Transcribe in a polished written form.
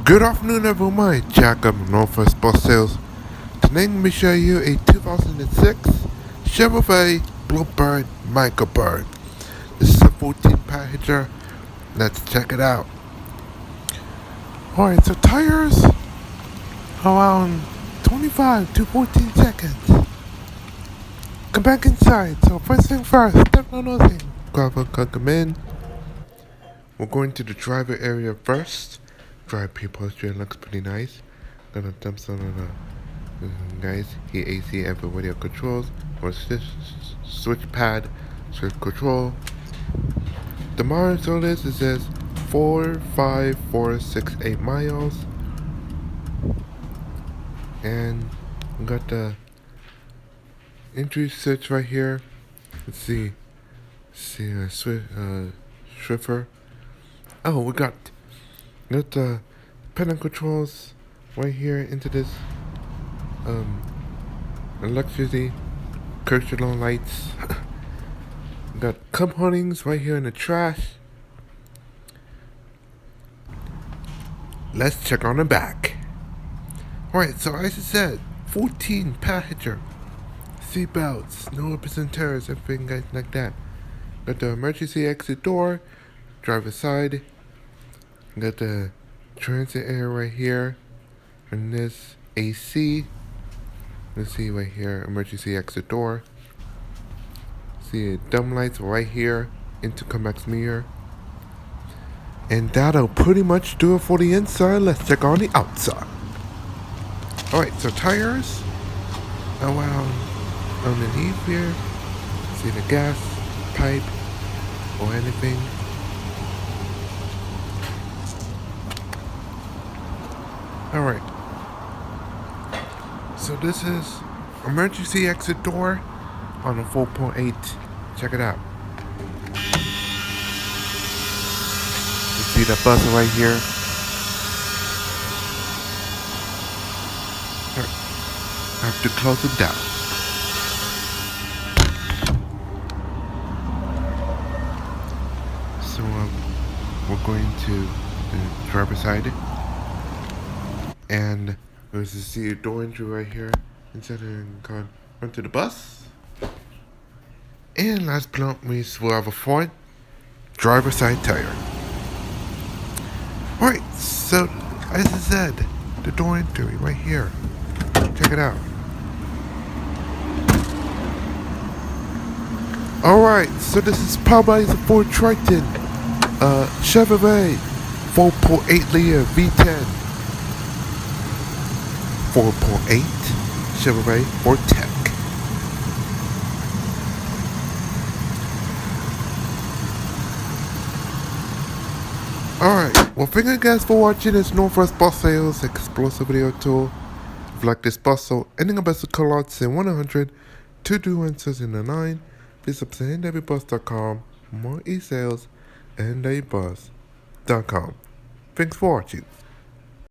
Good afternoon everyone, Jack of Northwest Bus Sales. Today I'm going to show you a 2006 Chevrolet Bluebird Microbird. This is a 14 passenger. Let's check it out. Alright, so tires around 25 to 14 seconds. Come back inside. So first thing first, step on nothing. Grab a come in. We're going to the driver area first. Drive upholstery looks pretty nice. Got a dumpster on guys. Heat AC and radio controls. Or switch pad, switch control. The mileage on this it says 45468 miles. And we got the entry switch right here. Let's see. Swiffer. Oh, we got the pedal controls right here into this electricity curtain lights. Got components right here in the trash. Let's check on the back. Alright, so as I said, 14 passenger seat belts, no presenters, everything guys like that. Got the emergency exit door, driver's side. Got the transit area right here, and this AC. Let's see right here, emergency exit door. See dumb lights right here, intercom mirror. And that'll pretty much do it for the inside. Let's check on the outside. Alright, so tires around underneath here. See the gas pipe or anything. Alright, so this is emergency exit door on a 4.8. Check it out. You see the buzzer right here? I have to close it down. So we're going to the driver's side. And there's a see a door entry right here. Inside and go onto the bus. And last but not least, we'll have a front driver's side tire. Alright, so as I said, the door entry right here. Check it out. Alright, so this is powered by the Ford Triton Chevrolet 4.8 liter V10. 4.8 Chevrolet Ford Tech. Alright, well thank you guys for watching this Northwest Bus Sales explosive video tour. If you like this bus so ending a best of call out say 100 221 please subscribe to nwbus.com, more e-sales and nwbus.com. Thanks for watching.